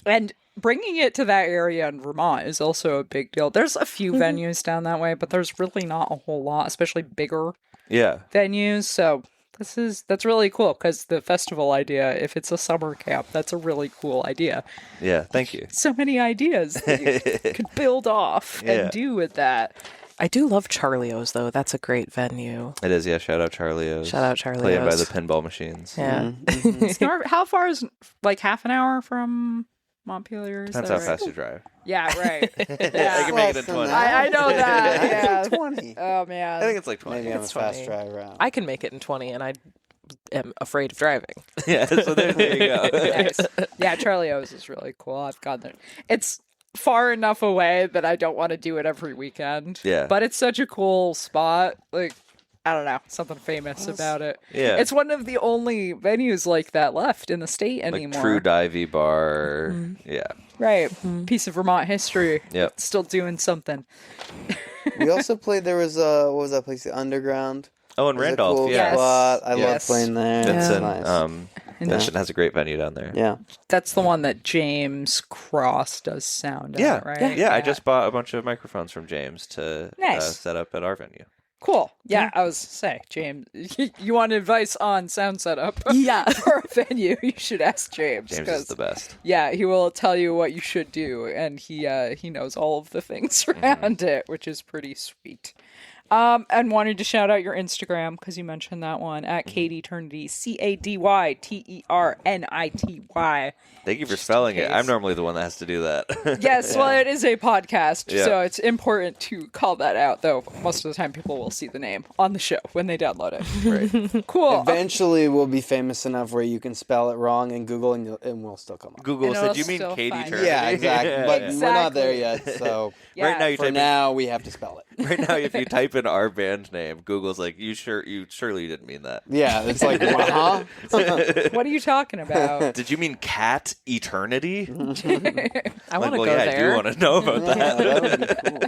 A: And bringing it to that area in Vermont is also a big deal. There's a few venues down that way, but there's really not a whole lot, especially bigger
D: Yeah.
A: venues. So that's really cool because the festival idea, if it's a summer camp, that's a really cool idea.
D: Yeah. Thank you.
A: So many ideas that you could build off
D: Yeah.
A: and do with that.
B: I do love Charlio's, though. That's a great venue.
D: It is, yeah. Shout out Charlio's.
B: Shout out Charlio's.
D: Playing by the pinball machines.
B: Yeah.
A: How far is like half an hour from Montpelier.
D: Depends how fast you drive.
A: Yeah, right.
D: I can make it in 20.
A: I know that. Yeah.
C: 20.
A: Oh man.
D: I think it's like 20.
C: Maybe I'm a
B: It's
C: fast
B: 20.
C: driver around.
B: I can make it in 20, and I am afraid of driving.
D: Yeah, so there you go.
A: Nice. Yeah, Charlie O's is really cool. I've gone there. It's far enough away that I don't want to do it every weekend.
D: Yeah.
A: But it's such a cool spot. Like, I don't know, something famous about it.
D: Yeah.
A: It's one of the only venues like that left in the state anymore.
D: Like True Divey Bar. Yeah.
A: Right. Piece of Vermont history.
D: Yep.
A: Still doing something.
C: We also played. There was what was that place? The Underground.
D: Oh, in
C: It was a
D: Randolph.
C: cool
D: Yeah.
C: spot. I
A: Yes.
C: love playing there.
D: Vincent.
C: Nice.
D: Vincent has a great venue down there.
C: Yeah.
A: That's the one that James Cross does sound
D: Yeah.
A: at, right?
D: Yeah. I just bought a bunch of microphones from James to
A: Nice.
D: set up at our venue.
A: Cool. Yeah, I was say, James, you want advice on sound setup?
B: Yeah.
A: For a venue, you should ask James.
D: James
A: 'cause,
D: is the best.
A: Yeah, he will tell you what you should do, and he knows all of the things around it, which is pretty sweet. And wanted to shout out your Instagram because you mentioned that one at Cady Ternity, CADYTERNITY.
D: Thank you for spelling it. I'm normally the one that has to do that.
A: Yes, well, it is a podcast,
D: Yeah.
A: so it's important to call that out, though most of the time people will see the name on the show when they download it.
D: Right.
A: Cool.
C: Eventually, we'll be famous enough where you can spell it wrong in Google, and we'll still come up.
D: Google
A: And
D: said,
A: it'll
D: you mean
A: still
D: Katie
A: find
D: Turner?
A: it.
C: Yeah, exactly. But we're not there
A: Exactly.
C: yet. So
A: Yeah.
D: Right now, you
C: for
D: type in,
C: now, we have to spell it.
D: right now, if you type in our band name, Google's like, you surely didn't mean that.
C: Yeah, it's like, huh?
A: What are you talking about?
D: Did you mean Cat Eternity?
B: I want
D: Like,
B: to
D: well,
B: go
D: yeah, I
B: there.
D: do want to know about that.
C: Yeah, that would be cool.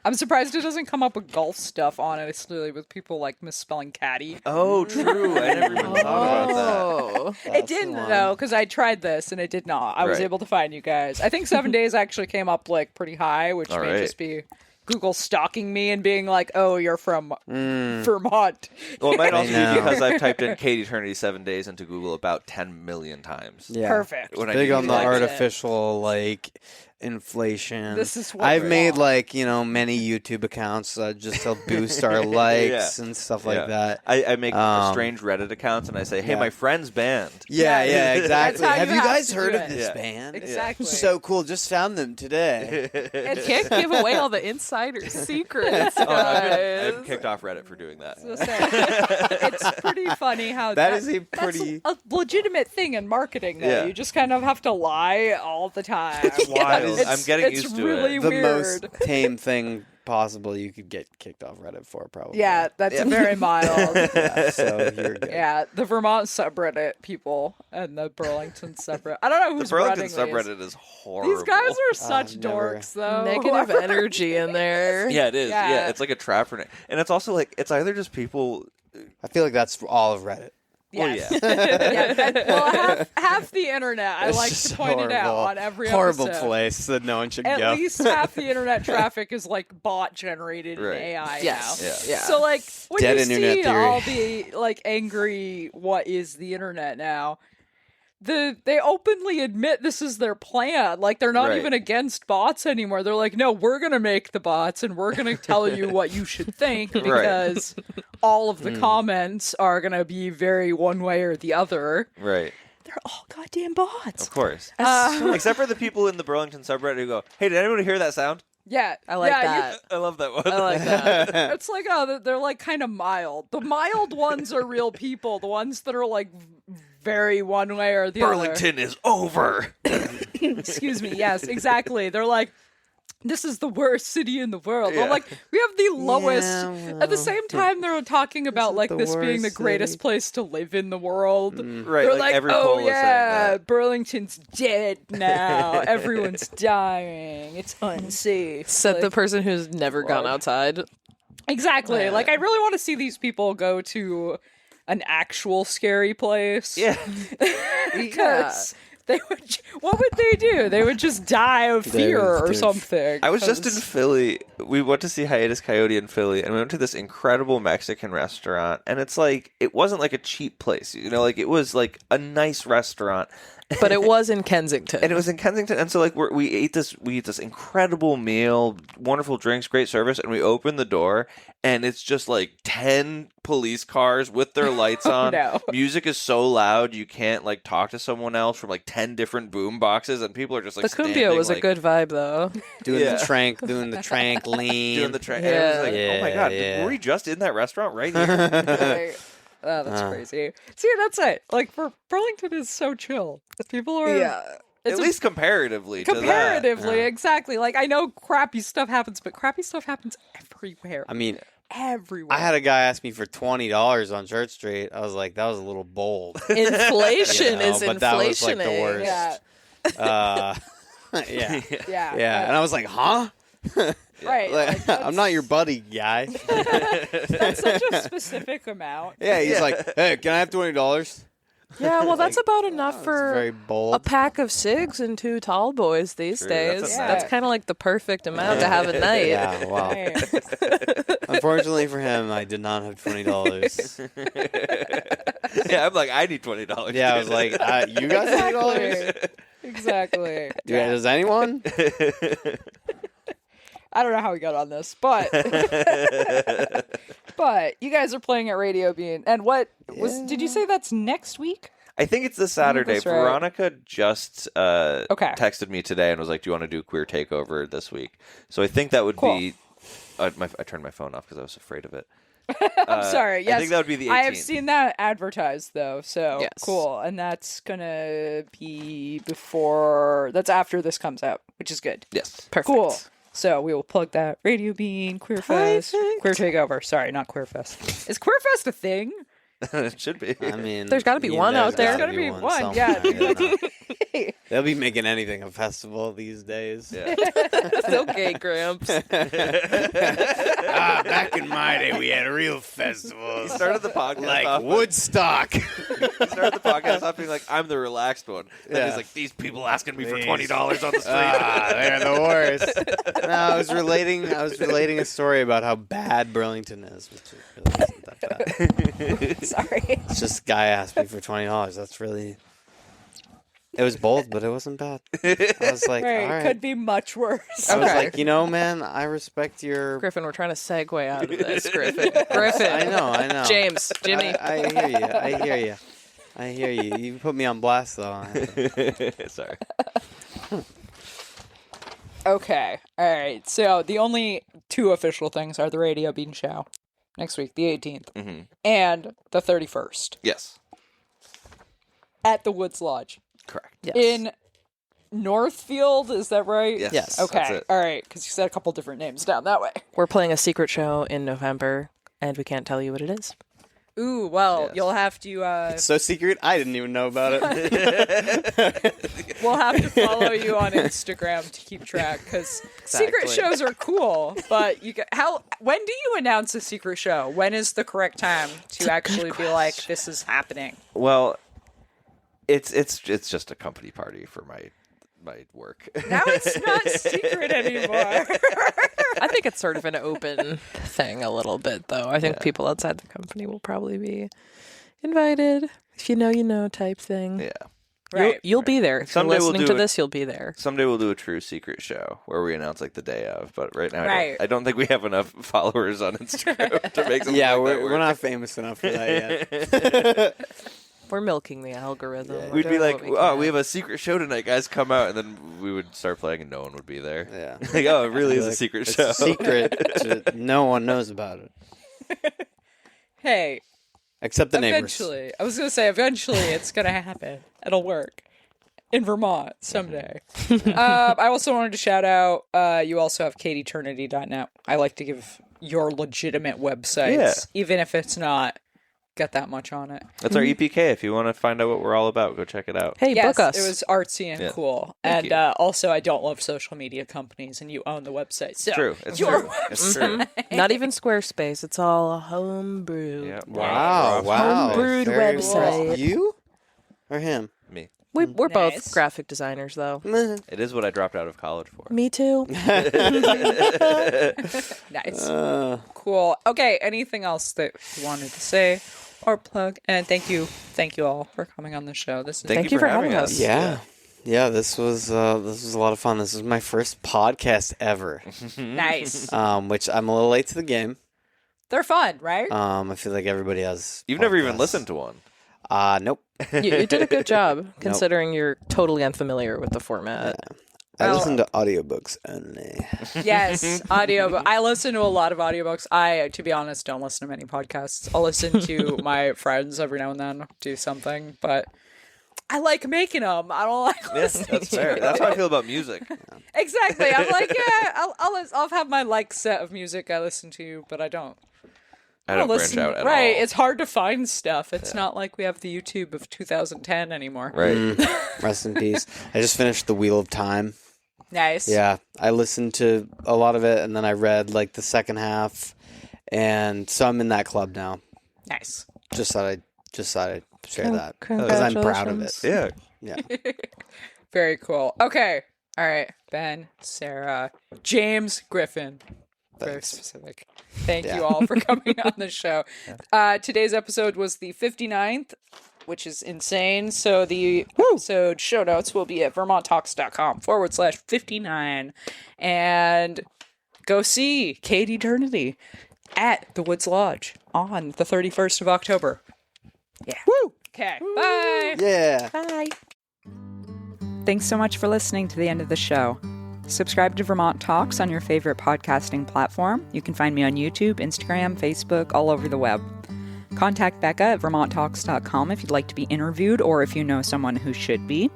A: I'm surprised it doesn't come up with golf stuff, honestly, with people like misspelling caddy.
D: Oh, true. I never even thought about that.
B: Oh.
A: It
C: That's
A: didn't,
C: the one.
A: though, because I tried this and it did not. I was
D: Right.
A: able to find you guys. I think 7 days actually came up like pretty high, which
D: All
A: may
D: right.
A: just be Google stalking me and being like, oh, you're from Vermont.
D: Well, it might also
C: know.
D: be because I've typed in Cady Eternity 7 days into Google about 10 million times.
C: Yeah.
A: Perfect.
D: When I
C: Big
D: need
C: on
D: to
C: the
D: type it.
C: artificial inflation.
A: This is what
C: I've
A: we're
C: made
A: on.
C: many YouTube accounts just to boost our likes and stuff like
D: Yeah.
C: that.
D: I make strange Reddit accounts and I say, hey,
C: Yeah.
D: my friend's band.
C: Yeah,
A: Yeah.
C: exactly.
A: That's how
C: Have
A: you
C: you
A: have
C: guys
A: to
C: heard
A: do
C: of
A: it.
C: this
D: Yeah.
C: band?
A: Exactly.
C: So cool. Just found them today.
B: And can't give away all the insider secrets,
D: Oh,
B: guys.
D: I've kicked off Reddit for doing that.
A: It's pretty funny how
C: That is a
A: that's
C: pretty-
A: a legitimate thing in marketing. Though
D: Yeah.
A: you just kind of have to lie all the time.
D: wild. I'm getting
A: it's
D: used to
A: really
D: it.
C: The
A: weird.
C: most tame thing possible you could get kicked off Reddit for, probably.
A: Yeah, that's very mild.
C: Yeah, so you're good.
A: Yeah, the Vermont subreddit people and the Burlington subreddit. I don't know
D: The
A: who's
D: Burlington
A: running
D: subreddit is horrible.
A: These guys are such
C: never-
A: dorks, though.
B: Negative energy in there.
D: Yeah, it is.
A: Yeah.
D: Yeah, it's like a trap for it. And it's also like, it's either just people.
C: I feel like that's all of Reddit.
A: Yes.
D: Well,
A: Well, half the internet, I
C: It's
A: like
C: just
A: to point it out
C: horrible.
A: on every
C: Horrible
A: episode.
C: place that no one should
A: At
C: go.
A: least half the internet traffic is like bot generated
D: Right.
A: in AI
B: Yes.
A: now.
D: Yeah.
B: Yeah.
A: So like when
C: Dead
A: you
C: internet
A: see
C: theory.
A: all the like angry what is the internet now, they openly admit this is their plan. Like they're not
D: Right.
A: even against bots anymore. They're like, no, we're gonna make the bots and we're gonna tell you what you should think because all of the comments are gonna be very one way or the other.
D: Right.
A: They're all goddamn bots.
D: Of course. Except for the people in the Burlington subreddit who go, hey, did anyone hear that sound?
A: Yeah,
B: I like
A: yeah,
B: that.
D: I love that one.
B: I like that.
A: It's like they're like kind of mild. The mild ones are real people. The ones that are like very one way or the
D: Burlington is over.
A: other. Excuse me. Yes, exactly. They're like, this is the worst city in the world. I'm
D: Yeah.
A: like, we have the lowest.
C: Yeah,
A: At the same time, they're talking about
C: it
A: like
C: the
A: this being the
C: worst
A: greatest
C: city?
A: place to live in the world.
D: Right.
A: They're
D: Like every
A: oh
D: poll was saying
A: yeah,
D: that.
A: Burlington's dead now. Everyone's dying. It's unsafe.
B: Said the
A: Like,
B: person who's never gone outside.
A: exactly. Like I really want to see these people go to an actual scary place.
D: Yeah.
A: Because they would. What would they do? They would just die of
C: They
A: fear
C: would
A: or
C: do-
A: something.
D: I was just in
A: 'cause-
D: Philly. We went to see Hiatus Coyote in Philly, and we went to this incredible Mexican restaurant. And it's like, it wasn't like a cheap place, you know, like it was like a nice restaurant.
B: But it was in Kensington.
D: And it was in Kensington, and so like we ate this incredible meal, wonderful drinks, great service, and we opened the door, and it's just like 10 police cars with their lights on.
A: No.
D: Music is so loud you can't like talk to someone else from like 10 different boom boxes, and people are just like
B: the cumbia was
D: like,
B: a good vibe though.
C: Doing the trank lean.
D: doing the train.
B: Yeah.
D: I was like, oh my god,
C: Yeah.
D: were we just in that restaurant right here?
A: Like, oh, that's crazy. See, that's it. Like, Burlington is so chill. People are...
D: At least comparatively to that.
A: Comparatively, exactly. Like, I know crappy stuff happens, but crappy stuff happens everywhere.
C: I mean,
A: everywhere.
C: I had a guy ask me for $20 on Church Street. I was like, that was a little bold.
B: Inflation is
C: but that was like the
B: inflationing.
C: worst.
A: Yeah.
C: Yeah.
A: Yeah.
C: And I was like, huh?
A: Right.
C: Like,
A: Like,
C: I'm not your buddy, guy.
A: that's such a specific amount.
C: Yeah, he's like, hey, can I have $20?
B: Yeah, well, that's about enough
C: It's
B: for
C: very
B: a
C: bold.
B: pack of cigs and 2 tall boys these
D: True,
B: days.
D: that's a
B: That's
A: night.
B: kind of like the perfect amount to have a night.
C: Yeah, wow.
A: Right.
C: Unfortunately for him, I did not have $20.
D: Yeah, I'm like, I need $20.
C: Yeah, I was like, you got $20?
A: Exactly.
C: Yeah, does anyone?
A: I don't know how we got on this, but but you guys are playing at Radio Bean, and what was? Did you say that's next week?
D: I think it's the Saturday.
A: That's right.
D: Veronica just texted me today and was like, do you want to do Queer Takeover this week? So I think that would
A: Cool.
D: be... I turned my phone off because I was afraid of it.
A: I'm sorry. Yes,
D: I think that would be the 18th.
A: I have seen that advertised though, so
B: Yes.
A: cool. And that's gonna be before. That's after this comes out, which is good.
D: Yes.
B: Perfect.
A: Cool. So we will plug that. Radio Bean, Queer Fest, Queer Takeover. Sorry, not Queer Fest. Is Queer Fest a thing?
D: It should be.
C: I mean,
B: There's gotta be one out there.
A: There's gotta be one,
C: somewhere,
A: yeah.
C: you know. They'll be making anything a festival these days.
D: Yeah.
B: It's okay, Gramps.
C: Back in my day, we had real
D: He
C: festivals
D: started the podcast
C: like
D: off.
C: Woodstock.
D: He started the podcast off being like, I'm the relaxed one. And
C: Yeah.
D: he's like, these people asking me for
C: These-
D: $20 on the street.
C: They're the worst. No, I was relating a story about how bad Burlington is, which really isn't that bad.
A: Sorry.
C: It's just a guy asked me for $20. That's really. It was bold, but it wasn't bad. I was like,
A: Right,
C: all right.
A: could be much worse.
C: I was
B: Okay.
C: like, man, I respect your.
B: Griffin, we're trying to segue out of this. Griffin. Griffin.
C: I know.
B: James. Jimmy.
C: I hear you. You put me on blast, though.
D: Sorry.
A: Okay. All right. So the only 2 official things are the Radio Bean show next week, the 18th,
D: Mm-hmm.
A: and the 31st
D: Yes.
A: at the Woods Lodge
D: Correct.
B: Yes.
A: in Northfield. Is that right?
D: Yes.
C: Yes.
A: Okay.
D: That's it.
A: All right. Because you said a couple different names down that way.
B: We're playing a secret show in November, and we can't tell you what it is.
A: Ooh. Well,
D: Yes.
A: you'll have to.
C: It's so secret, I didn't even know about it.
A: We'll have to follow you on Instagram to keep track because secret
B: Exactly.
A: shows are cool. But when do you announce a secret show? When is the correct time to actually be like, this is happening?
D: Well, it's just a company party for my work.
A: Now it's not secret anymore.
B: I think it's sort of an open thing a little bit, though. I think people outside the company will probably be invited. If you know type thing.
D: Yeah.
A: Right.
B: You'll be there. If
D: Someday
B: you're
D: we'll
B: listening
D: do
B: to
D: it.
B: this, you'll be there.
D: Someday we'll do a true secret show where we announce like the day of. But right now,
A: Right.
D: I don't think we have enough followers on Instagram to make something
C: Yeah,
D: like that
C: we're
D: work.
C: not famous enough for that yet.
B: We're milking the algorithm. We're
D: We'd be
B: doing
D: like,
B: what we
D: oh,
B: can.
D: we have a secret show tonight, guys, come out. And then we would start playing and no one would be there.
C: Yeah.
D: Like, oh, it really is a
C: Like,
D: secret
C: it's
D: show.
C: a secret. No one knows about it.
A: Hey,
C: Except the neighbors.
A: eventually. I was going to say, eventually it's going to happen. It'll work. In Vermont someday. I also wanted to shout out, you also have CadyTernity.net. I like to give your legitimate websites,
D: Yeah.
A: even if it's not got that much on it.
D: That's our EPK. If you want to find out what we're all about, go check it out.
B: Hey,
A: Yes,
B: book us.
A: it was artsy and
D: Yeah.
A: cool.
D: Thank
A: And
D: you.
A: also, I don't love social media companies, and you own the website. So
D: True. It's
A: your
D: true. It's true.
B: Not even Squarespace. It's all homebrew.
D: Yeah.
C: Wow.
B: Homebrewed
C: Very
B: website.
C: impressive. You or him?
D: Me.
B: We're
A: Nice.
B: both graphic designers, though.
D: It is what I dropped out of college for.
B: Me too.
A: Nice. Cool. Okay, anything else that you wanted to say? or plug. And thank you all for coming on the show.
B: Thank you for having us.
C: Yeah, this was a lot of fun. This is my first podcast ever.
A: Nice.
C: Which I'm a little late to the game.
A: They're fun, right?
C: I feel like everybody has.
D: You've never even listened to one.
C: Nope.
B: You did a good job, considering you're totally unfamiliar with the format.
C: Yeah. I listen to audiobooks only.
A: Yes, audiobook. I listen to a lot of audiobooks. I, to be honest, don't listen to many podcasts. I'll listen to my friends every now and then do something, but I like making them. I don't like listening.
D: That's fair. That's how I feel about music.
A: Exactly. I'm like, I'll have my set of music I listen to, but I don't.
D: I don't branch out at all.
A: Right. It's hard to find stuff. It's not like we have the YouTube of 2010 anymore.
D: Right.
C: Rest in peace. I just finished The Wheel of Time.
A: Nice.
C: Yeah, I listened to a lot of it, and then I read like the second half, and so I'm in that club now.
A: Nice.
C: Just thought I'd share that because I'm proud of it.
D: Yeah.
A: Very cool. Okay. All right. Ben, Sarah, James, Griffin. Very specific. Thank you all for coming on the show. Today's episode was the 59th, which is insane. So the episode show notes will be at vermonttalks.com/59. And go see Cady Ternity at the Woods Lodge on the 31st of October. Yeah. Woo! Okay. Bye.
C: Yeah.
B: Bye.
A: Thanks so much for listening to the end of the show. Subscribe to Vermont Talks on your favorite podcasting platform. You can find me on YouTube, Instagram, Facebook, all over the web. Contact Becca at vermonttalks.com if you'd like to be interviewed or if you know someone who should be.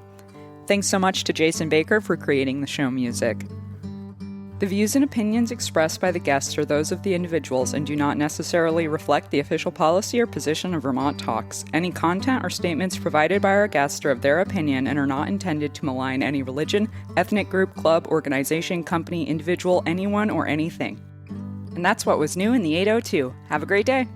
A: Thanks so much to Jason Baker for creating the show music. The views and opinions expressed by the guests are those of the individuals and do not necessarily reflect the official policy or position of Vermont Talks. Any content or statements provided by our guests are of their opinion and are not intended to malign any religion, ethnic group, club, organization, company, individual, anyone, or anything. And that's what was new in the 802. Have a great day.